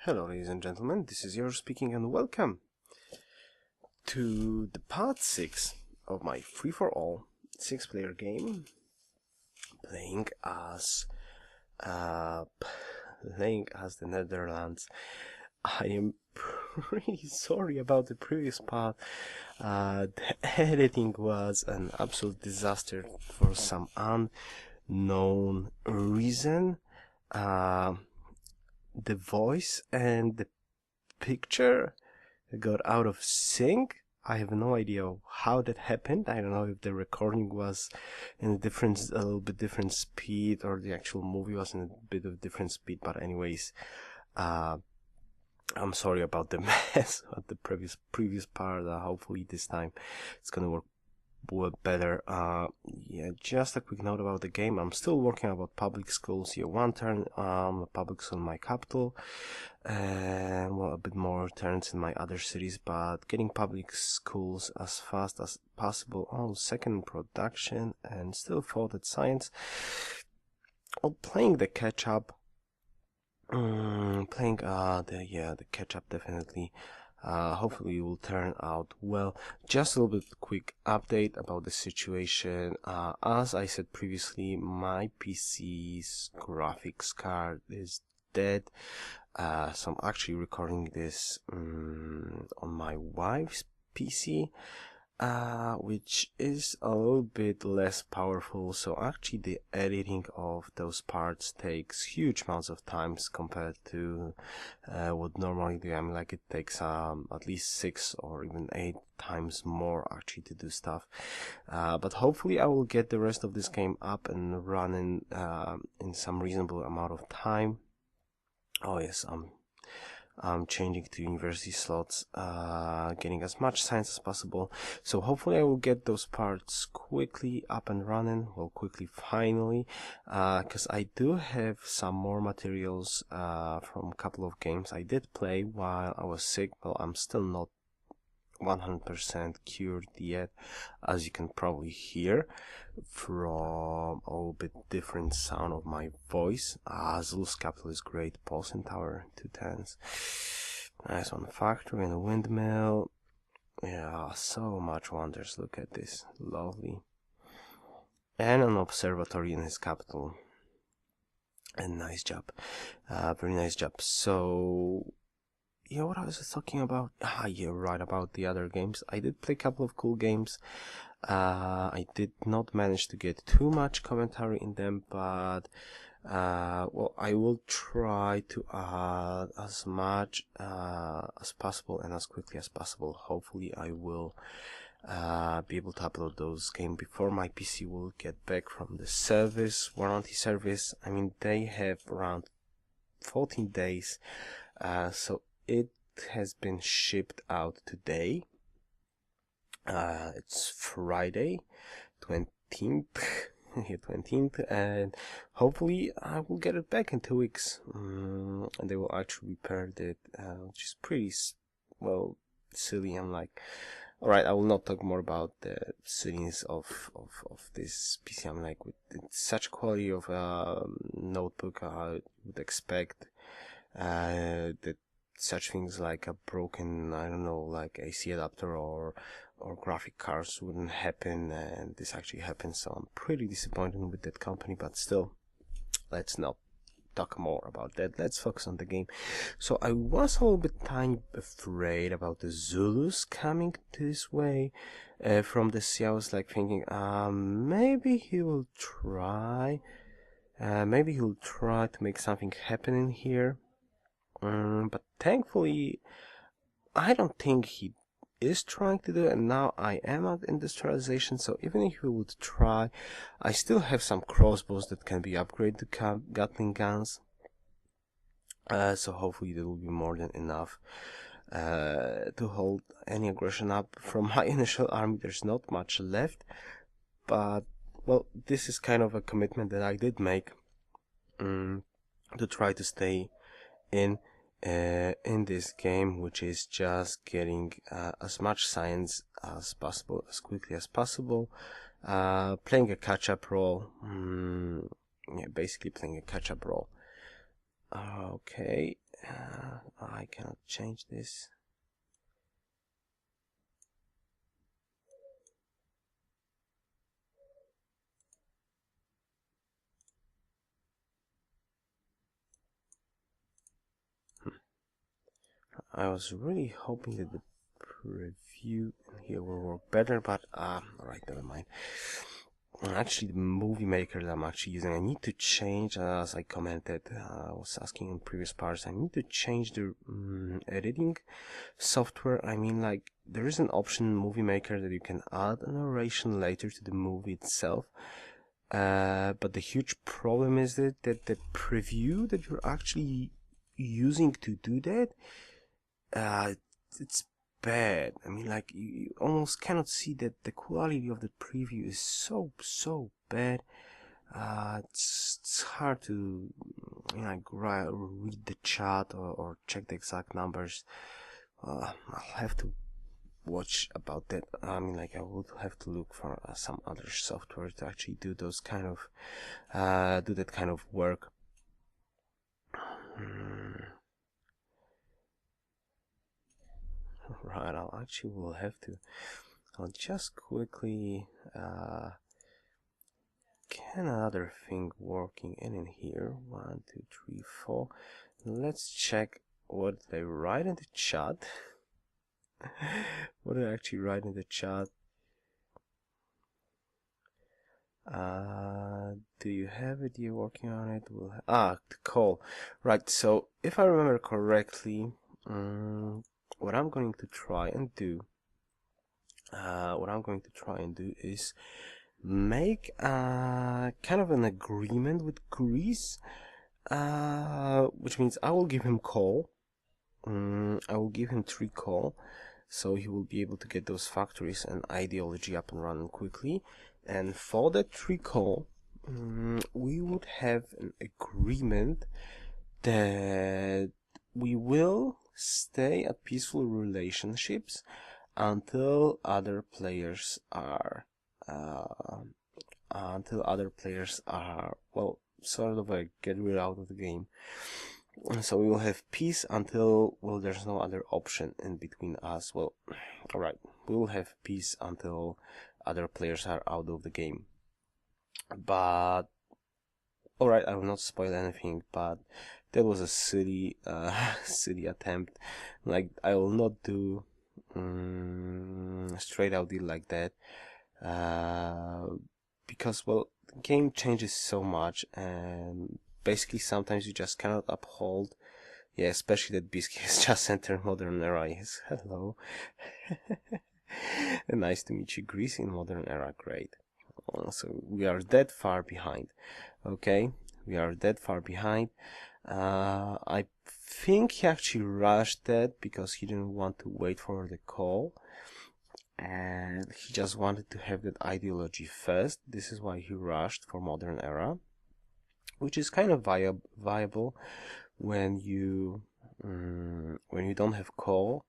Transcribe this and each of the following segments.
Hello ladies and gentlemen, this is Yoruus speaking and welcome to the part 6 of my free-for-all 6-player game playing as the Netherlands. I am pretty sorry about the previous part. The editing was an absolute disaster for some unknown reason. The voice and the picture got out of sync. I have no idea how that happened. I don't know if the recording was in a little bit different speed, or the actual movie was in a bit of different speed. But anyways, I'm sorry about the mess of the previous part. Hopefully this time it's gonna work better. Yeah, just a quick note about the game. I'm still working about public schools year 1 turn, public school in my capital, and well, a bit more turns in my other cities, but getting public schools as fast as possible on second production and still thought at science. Well, playing the catch up, the catch up definitely. Hopefully it will turn out well. Just a little bit quick update about the situation. As I said previously, my PC's graphics card is dead. So I'm actually recording this on my wife's PC, which is a little bit less powerful. So actually the editing of those parts takes huge amounts of time compared to what normally do. I mean, like, it takes at least 6 or even 8 times more actually to do stuff. But hopefully I will get the rest of this game up and running in some reasonable amount of time. Oh yes, I'm changing to university slots, getting as much science as possible. So hopefully I will get those parts quickly up and running. Well, quickly finally, because I do have some more materials from a couple of games I did play while I was sick. Well, I'm still not 100% cured yet, as you can probably hear from a little bit different sound of my voice. Zulus Capital is great. Pulsing Tower, 210s. Nice one. Factory and a windmill. Yeah, so much wonders. Look at this. Lovely. And an observatory in his capital. And nice job. Very nice job. So yeah, what I was talking about? Yeah, right, about the other games. I did play a couple of cool games. I did not manage to get too much commentary in them, but well, I will try to add as much as possible and as quickly as possible. Hopefully I will be able to upload those games before my PC will get back from the warranty service. I mean, they have around 14 days, so it has been shipped out today. It's Friday, 20th, yeah, 20th, and hopefully I will get it back in 2 weeks. And they will actually repair it, which is pretty, well, silly. I'm like, alright, I will not talk more about the silliness of this PC. I'm like, with such quality of notebook, I would expect that such things like a broken, I don't know, like AC adapter or graphic cards wouldn't happen, and this actually happened. So I'm pretty disappointed with that company, but still, let's not talk more about that. Let's focus on the game. So I was a little bit tiny afraid about the Zulus coming this way from the sea. I was like thinking, maybe he will try to make something happen in here. But thankfully, I don't think he is trying to do it, and now I am at industrialization, so even if he would try, I still have some crossbows that can be upgraded to Gatling guns, so hopefully that will be more than enough to hold any aggression up. From my initial army, there's not much left, but well, this is kind of a commitment that I did make to try to stay in this game, which is just getting as much science as possible, as quickly as possible, playing a catch-up role. Yeah, basically playing a catch-up role. Okay, I cannot change this. I was really hoping that the preview here will work better, but alright, never mind. Actually, the movie maker that I'm actually using, I need to change, as I commented, I was asking in previous parts, I need to change the editing software. I mean, like, there is an option in Movie Maker that you can add a narration later to the movie itself. But the huge problem is that the preview that you're actually using to do that, it's bad. I mean, like, you almost cannot see that the quality of the preview is so bad. It's hard to, you know, like, read the chat or check the exact numbers. I'll have to watch about that. I mean, like, I would have to look for some other software to actually do those kind of do that kind of work. Right, I'll just quickly can another thing working in here. 1, 2, 3, 4. Let's check what they write in the chat. What did I actually write in the chat? Do you have it? You're working on it? The call. Right, so if I remember correctly, what I'm going to try and do is make kind of an agreement with Greece, which means I will give him call. I will give him 3 call, so he will be able to get those factories and ideology up and running quickly. And for that 3 call, we would have an agreement that we will stay at peaceful relationships until other players are well, sort of like get rid out of the game. So we will have peace until, well, there's no other option in between us. Well, alright, we will have peace until other players are out of the game. But alright, I will not spoil anything, but that was a silly silly attempt. Like, I will not do straight out deal like that, because, well, the game changes so much, and basically sometimes you just cannot uphold. Yeah, especially that Biscuit has just entered Modern Era. Yes, hello. Nice to meet you, Greece, in Modern Era. Great. So we are that far behind. Okay, we are that far behind. I think he actually rushed that because he didn't want to wait for the call, and he just wanted to have that ideology first. This is why he rushed for Modern Era, which is kind of viable when you don't have call,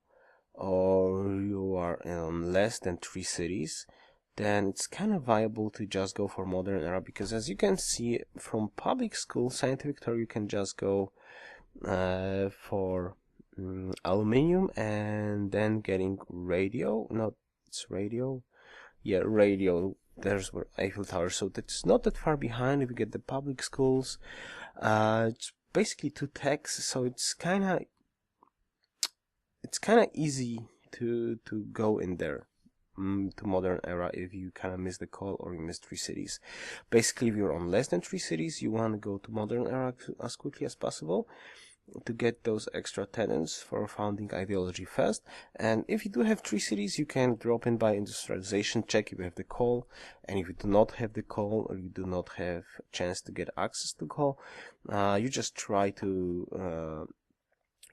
or you are in less than 3 cities. Then it's kind of viable to just go for Modern Era, because as you can see from public school scientific tour, you can just go for aluminium and then getting radio. No, it's radio. Yeah, radio. There's where Eiffel Tower. So that's not that far behind if you get the public schools. It's basically 2 techs, so it's kind of easy to go in there to Modern Era if you kind of miss the call or you miss 3 cities. Basically, if you're on less than 3 cities, you want to go to Modern Era as quickly as possible to get those extra tenants for founding ideology first. And if you do have 3 cities, you can drop in by industrialization, check if you have the call, and if you do not have the call, or you do not have a chance to get access to call, you just try to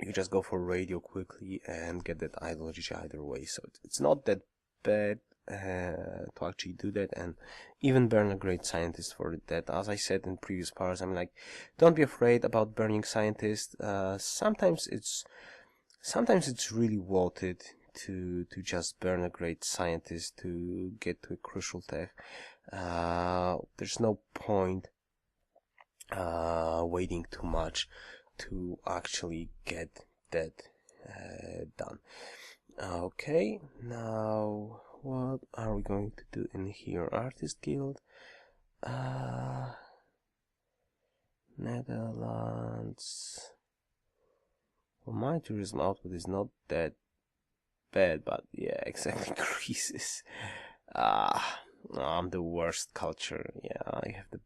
you just go for radio quickly and get that ideology either way. So it's not that bad to actually do that, and even burn a great scientist for that. As I said in previous parts, I'm like, don't be afraid about burning scientists. Sometimes it's really worth it to just burn a great scientist to get to a crucial tech. There's no point waiting too much. to actually get that done. Okay, now what are we going to do in here? Artist Guild, Netherlands. Well, my tourism output is not that bad, but yeah, exactly. Greece is I'm the worst culture. Yeah, I have the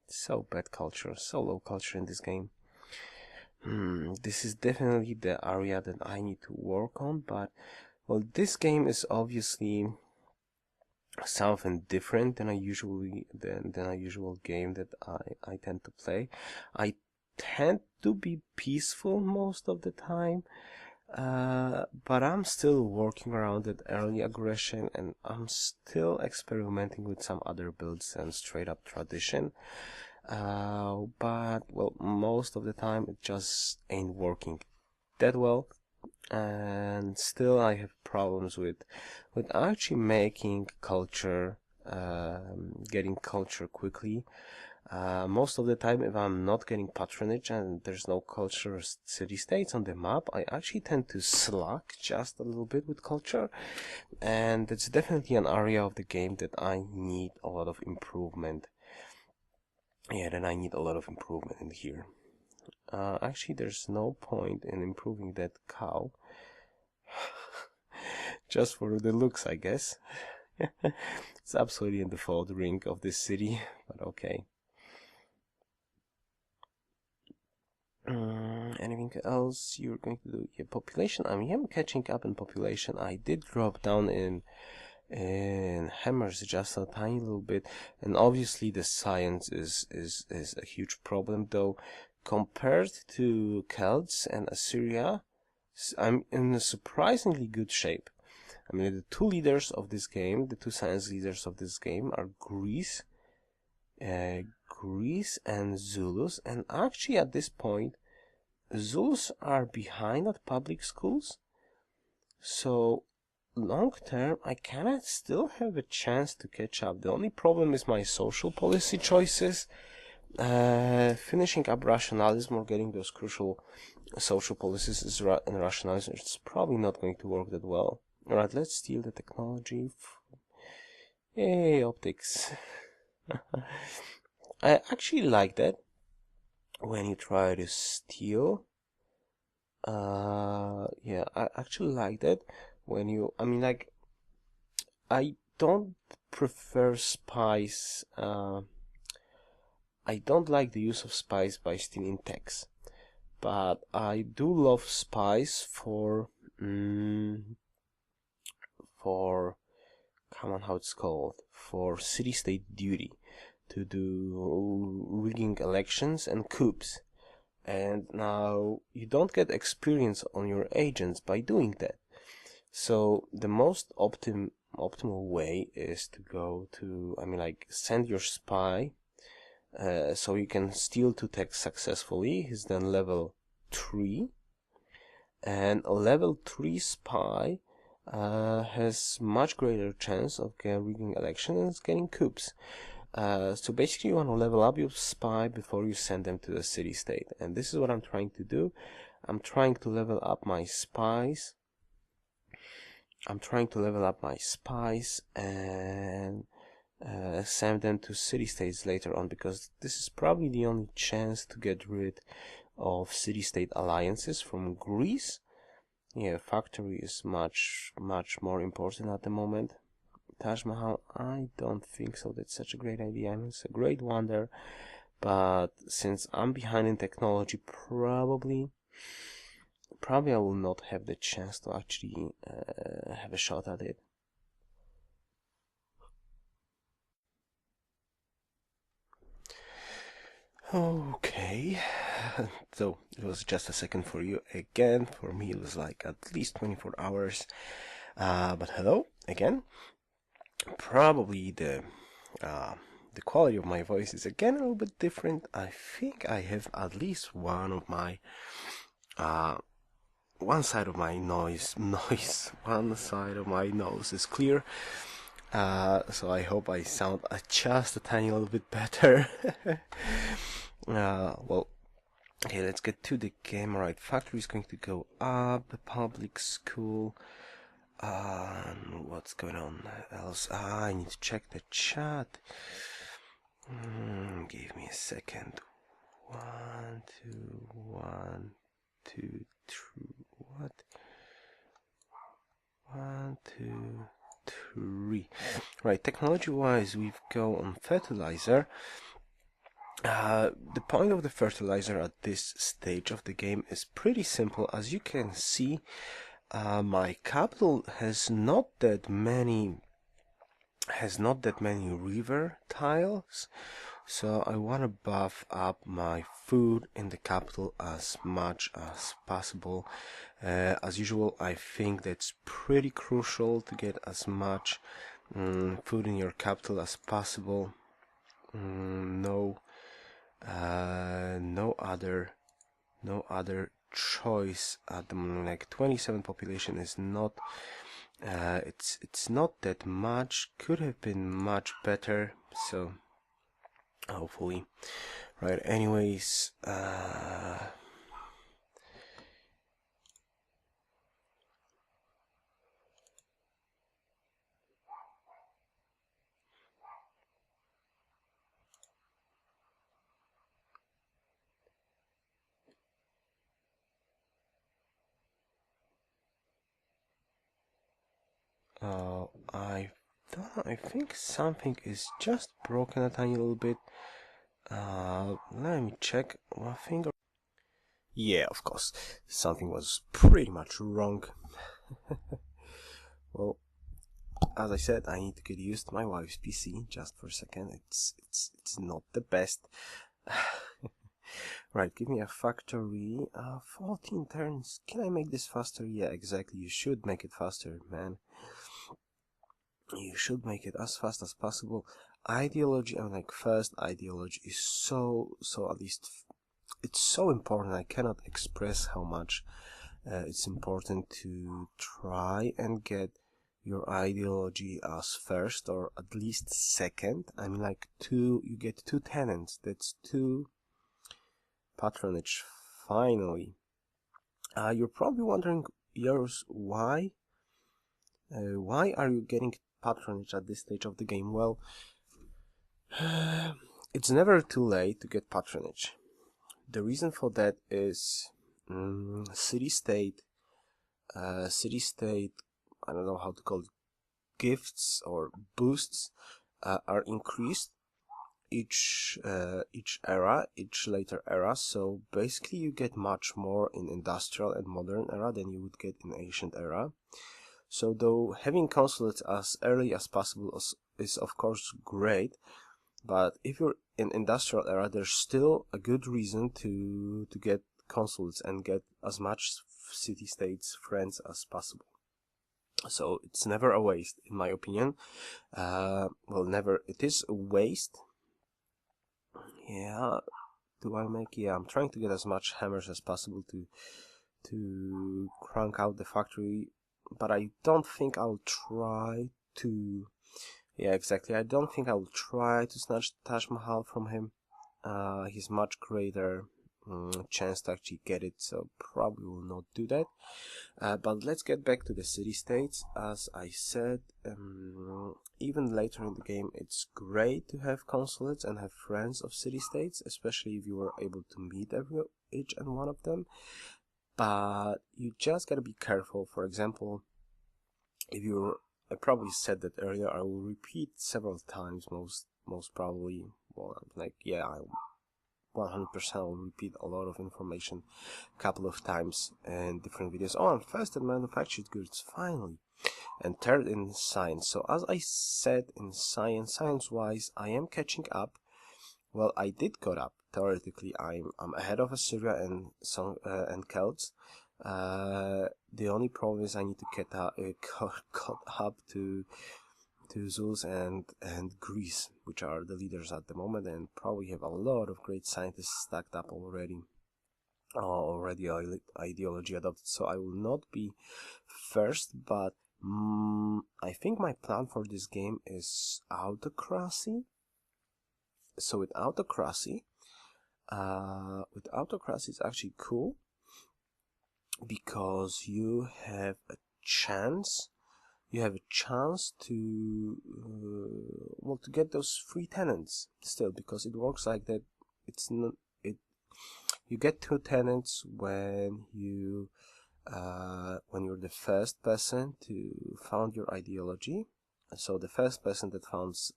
so bad culture, so low culture in this game. This is definitely the area that I need to work on, but well, this game is obviously something different than a usual game that I tend to play. I tend to be peaceful most of the time, but I'm still working around that early aggression, and I'm still experimenting with some other builds and straight up tradition. But well, most of the time it just ain't working that well, and still I have problems with actually making culture, getting culture quickly. Most of the time, if I'm not getting patronage and there's no culture city-states on the map, I actually tend to slack just a little bit with culture, and it's definitely an area of the game that I need a lot of improvement. Yeah, then I need a lot of improvement in here. Actually, there's no point in improving that cow. Just for the looks, I guess. It's absolutely in the default ring of this city, but okay. Anything else you're going to do? Yeah, population. I am catching up in population. I did drop down in hammers just a tiny little bit, and obviously the science is a huge problem, though. Compared to Celts and Assyria, I'm in a surprisingly good shape. I mean, the two leaders of this game, the two science leaders of this game, are Greece and Zulus, and actually at this point, Zulus are behind at public schools, so long term, I kinda still have a chance to catch up. The only problem is my social policy choices. Finishing up rationalism or getting those crucial social policies and rationalism, it's probably not going to work that well. Alright, let's steal the technology. Hey, optics. I actually like that when you try to steal. Yeah, I actually like that when you, I mean, like, I don't prefer spies. I don't like the use of spies by stealing text, but I do love spies for come on, how it's called, for city-state duty, to do rigging elections and coups. And now you don't get experience on your agents by doing that. So the most optimal way is to go to, I mean, like, send your spy, so you can steal two texts successfully. He's then level 3, and a level 3 spy has much greater chance of rigging elections and getting coups. So basically you want to level up your spy before you send them to the city-state, and this is what I'm trying to do. I'm trying to level up my spies. And send them to city-states later on, because this is probably the only chance to get rid of city-state alliances from Greece. Yeah, factory is much more important at the moment. Taj Mahal, I don't think so. That's such a great idea. I mean, it's a great wonder, but since I'm behind in technology, probably I will not have the chance to actually have a shot at it. Okay, so it was just a second for you again. For me, it was like at least 24 hours. But hello again. Probably the quality of my voice is again a little bit different. I think I have at least one of my one side of my one side of my nose is clear. So I hope I sound just a tiny little bit better. Well, Okay, let's get to the game. Alright, factory is going to go up, public school. What's going on else? I need to check the chat. Give me a second. 1, 2, 1, 2, 3. What? 1, 2, 3. Right, technology-wise, we've go on fertilizer. The point of the fertilizer at this stage of the game is pretty simple. As you can see, my capital has not that many river tiles, so I want to buff up my food in the capital as much as possible. As usual, I think that's pretty crucial to get as much food in your capital as possible. No other choice at the moment. Like 27 population is not it's not that much. Could have been much better, so hopefully. Right, anyways, I don't know, I think something is just broken a tiny little bit. Let me check one thing. Yeah, of course, something was pretty much wrong. Well, as I said, I need to get used to my wife's PC just for a second. It's not the best. Right, give me a factory. 14 turns. Can I make this faster? Yeah, exactly. You should make it faster, man. You should make it as fast as possible. Ideology, I'm like, first ideology is so at least it's so important. I cannot express how much it's important to try and get your ideology as first or at least second. I mean, like you get 2 tenants. That's 2 patronage. Finally. You're probably wondering, Yoruus, why? Why are you getting patronage at this stage of the game? Well, it's never too late to get patronage. The reason for that is city-state, I don't know how to call it, gifts or boosts are increased each later era. So basically you get much more in industrial and modern era than you would get in ancient era. So though having consulates as early as possible is of course great, but if you're in industrial era, there's still a good reason to get consulates and get as much city-states friends as possible. So it's never a waste, in my opinion. Well, never. It is a waste. Yeah. Yeah, I'm trying to get as much hammers as possible to crank out the factory, but I don't think I'll try to. Yeah, exactly. I don't think I'll try to snatch Taj Mahal from him. He's much greater chance to actually get it, so probably will not do that. But let's get back to the city-states. As I said, even later in the game, it's great to have consulates and have friends of city-states, especially if you were able to meet each and one of them. But you just gotta be careful. For example, if you're I probably said that earlier. I will repeat several times, most probably. Well, like, yeah, I 100% will repeat a lot of information a couple of times in different videos. Oh, I'm first in manufactured goods, finally. And third in science. So as I said, in science-wise, I am catching up. Well, I did caught up. Theoretically, I'm ahead of Assyria and Celts. The only problem is I need to get caught up to Zeus and Greece, which are the leaders at the moment, and probably have a lot of great scientists stacked up already. Ideology adopted, so I will not be first, but I think my plan for this game is autocracy. So with autocracy, With autocracy, it's actually cool because you have a chance. You have a chance to well, to get those free tenants still, because it works like that. It's not it. You get 2 tenants when you're the first person to found your ideology. So the first person that founds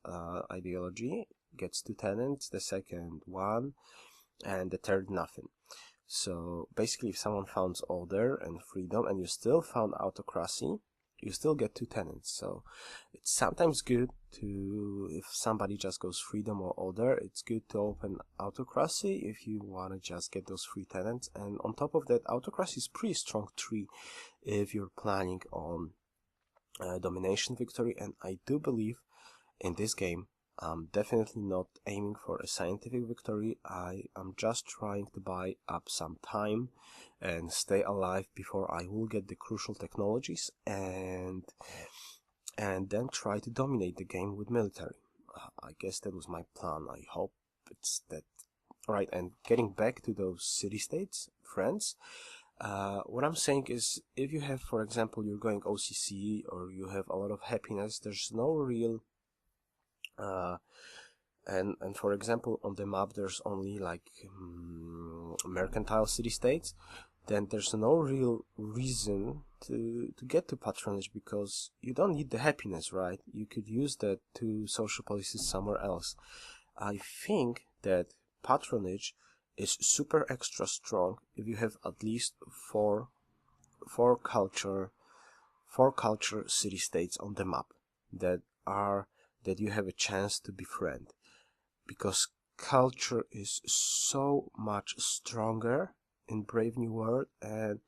ideology gets 2 tenants, the second 1, and the third nothing. So basically, if someone founds order and freedom and you still found autocracy, you still get 2 tenants. So it's sometimes good to, if somebody just goes freedom or order, it's good to open autocracy if you want to just get those 3 tenants. And on top of that, autocracy is pretty strong tree if you're planning on domination victory. And I do believe in this game, I'm definitely not aiming for a scientific victory. I am just trying to buy up some time and stay alive before I will get the crucial technologies, and then try to dominate the game with military. I guess that was my plan. I hope it's that. Alright, and getting back to those city-states, friends, what I'm saying is, if you have, for example, you're going OCC or you have a lot of happiness, there's no real and for example, on the map there's only like mercantile city-states, then there's no real reason to get to patronage, because you don't need the happiness, right? You could use that to social policies somewhere else. I think that patronage is super extra strong if you have at least four culture city-states on the map that you have a chance to befriend, because culture is so much stronger in Brave New World, and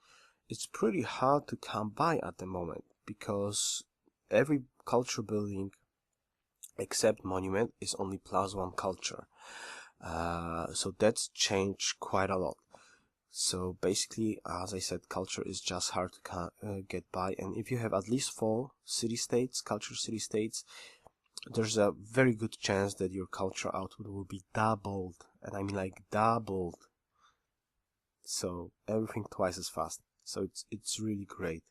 it's pretty hard to come by at the moment, because every culture building except monument is only +1 culture. So that's changed quite a lot. So basically, as I said, culture is just hard to get by, and if you have at least 4 city-states, culture city-states, there's a very good chance that your culture output will be doubled, and I mean like doubled. So everything twice as fast. So it's really great.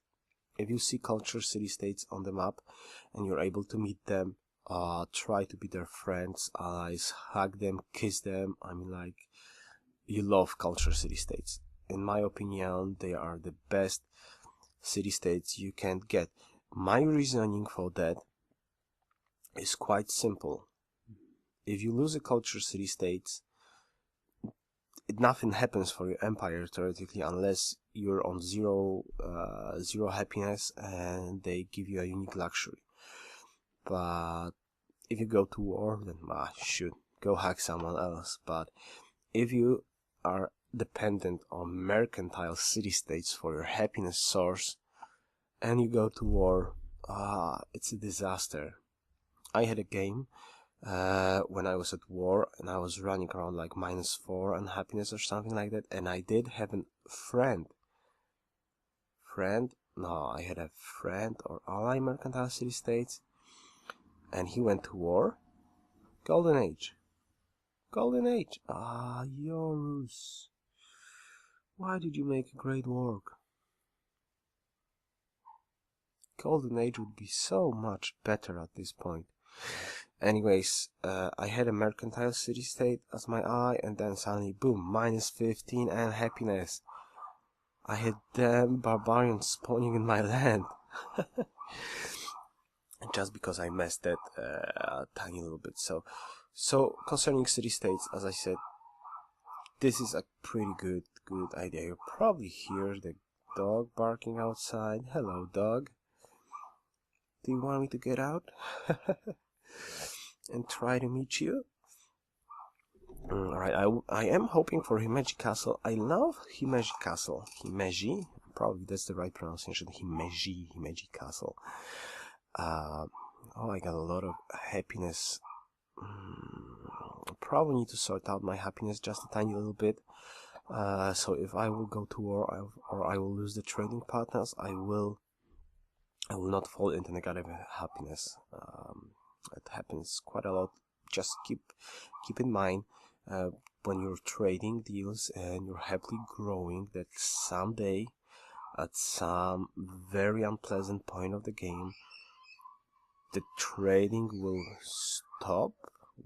If you see culture city-states on the map and you're able to meet them, try to be their friends, allies, hug them, kiss them. I mean like, you love culture city-states. In my opinion, they are the best city-states you can get. My reasoning for that is quite simple. If you lose a culture city-states, nothing happens for your empire theoretically, unless you're on zero happiness and they give you a unique luxury. But if you go to war, then shoot, go hack someone else. But if you are dependent on mercantile city-states for your happiness source and you go to war, it's a disaster. I had a game when I was at war and I was running around like -4 unhappiness or something like that, and I did have a friend. I had a friend or ally mercantile city-states, and he went to war. Golden Age. Yoruus. Why did you make great work? Golden Age would be so much better at this point. Anyways, I had a mercantile city-state as my ally, and then suddenly, boom, -15 and happiness. I had damn barbarians spawning in my land. Just because I messed that a tiny little bit. So concerning city-states, as I said, this is a pretty good idea. You probably hear the dog barking outside. Hello, dog. Do you want me to get out and try to meet you? Alright, I am hoping for Himeji Castle. I love Himeji Castle. Himeji, probably that's the right pronunciation. Himeji Castle. I got a lot of happiness. Probably need to sort out my happiness just a tiny little bit. So if I will go to war or I will lose the trading partners, I will not fall into negative happiness. It happens quite a lot. Just keep in mind when you're trading deals and you're happily growing, that someday at some very unpleasant point of the game the trading will stop.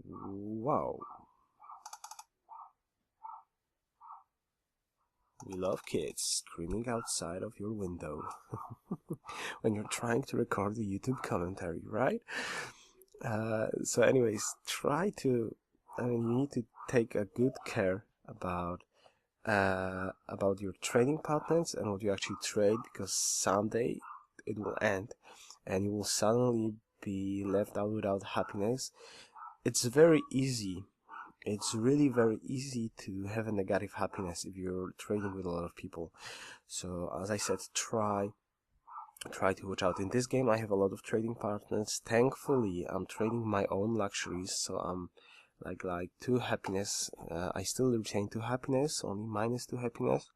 Wow. We love kids screaming outside of your window when you're trying to record the YouTube commentary, right? So anyways, you need to take a good care about your trading patterns and what you actually trade, because someday it will end and you will suddenly be left out without happiness. It's very easy. It's really very easy to have a negative happiness if you're trading with a lot of people. So as I said, try to watch out. In this game I have a lot of trading partners. Thankfully I'm trading my own luxuries, so I'm like 2 happiness. I still retain 2 happiness, only minus 2 happiness,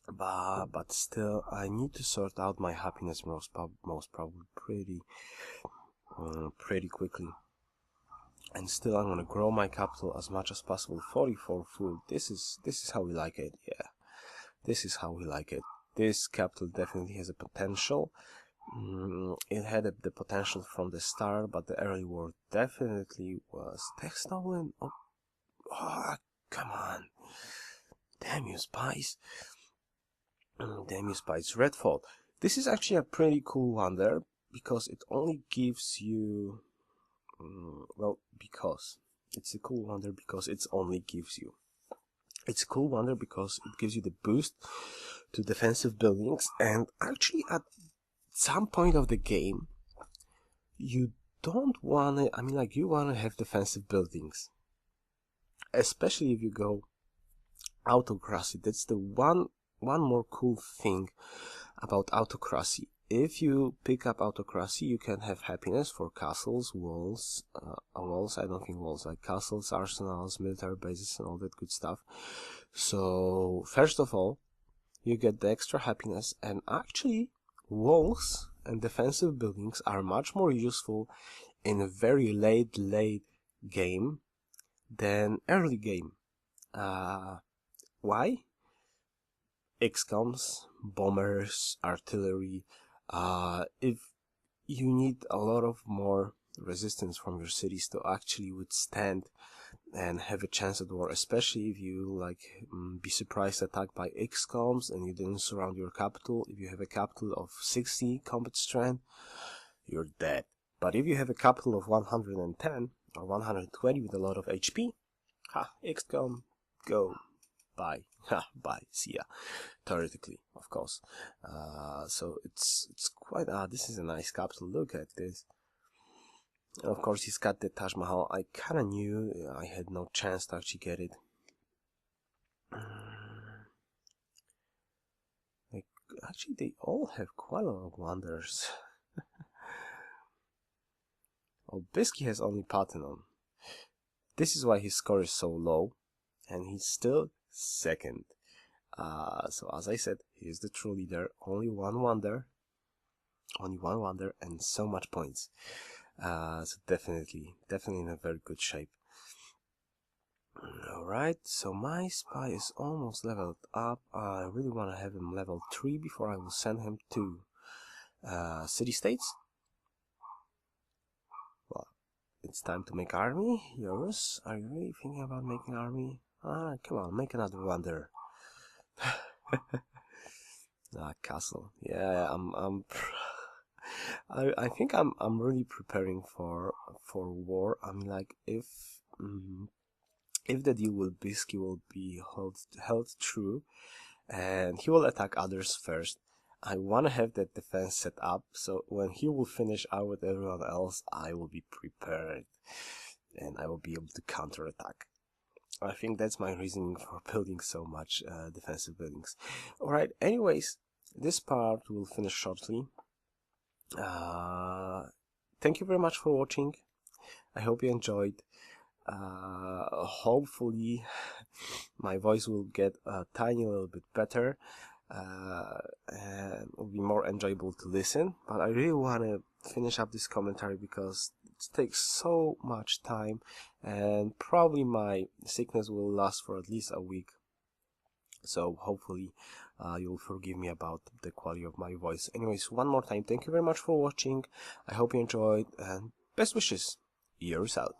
but still I need to sort out my happiness most probably pretty quickly. And still I'm gonna grow my capital as much as possible. 44 food. This is how we like it. Yeah, this is how we like it. This capital definitely has a potential. It had the potential from the start, but the early war definitely was stolen. Oh, come on. Damn you, Spies. Damn you, Spies. Redfall. This is actually a pretty cool wonder, because it only gives you... because it's a cool wonder because it only gives you... It's a cool wonder because it gives you the boost to defensive buildings, and actually at some point of the game, you don't want to... you want to have defensive buildings. Especially if you go autocracy. That's the one more cool thing about autocracy. If you pick up autocracy, you can have happiness for castles, walls, I don't think walls, like castles, arsenals, military bases, and all that good stuff. So, first of all, you get the extra happiness, and actually, walls and defensive buildings are much more useful in a very late game than early game. Why? XComs, bombers, artillery. If you need a lot of more resistance from your cities to actually withstand and have a chance at war, especially if you be surprised attacked by XComs and you didn't surround your capital. If you have a capital of 60 combat strength, you're dead. But if you have a capital of 110 or 120 with a lot of HP, XCom, go. Bye. Bye. See ya. Theoretically, of course. So it's quite... this is a nice capital. Look at this. And of course, he's got the Taj Mahal. I kind of knew I had no chance to actually get it. Actually, they all have quite a lot of wonders. Oh, Bisky has only Patronage. This is why his score is so low, and he's still second. So as I said, he's the true leader. Only one wonder, and so much points. So definitely in a very good shape. Alright, so my spy is almost leveled up. I really want to have him level 3 before I will send him to city-states. Well, it's time to make army. Yoruus, are you really thinking about making army? Come on, make another wonder. Castle. Yeah, I think I'm really preparing for war. If the deal with Bisky will be held true, and he will attack others first, I want to have that defense set up, so when he will finish out with everyone else, I will be prepared, and I will be able to counterattack. I think that's my reasoning for building so much defensive buildings. Alright, anyways, this part will finish shortly. Thank you very much for watching. I hope you enjoyed. Hopefully my voice will get a tiny little bit better, and will be more enjoyable to listen. But I really want to finish up this commentary because takes so much time, and probably my sickness will last for at least a week. So hopefully you'll forgive me about the quality of my voice. Anyways, one more time, thank you very much for watching. I hope you enjoyed, and best wishes. Yoruus out.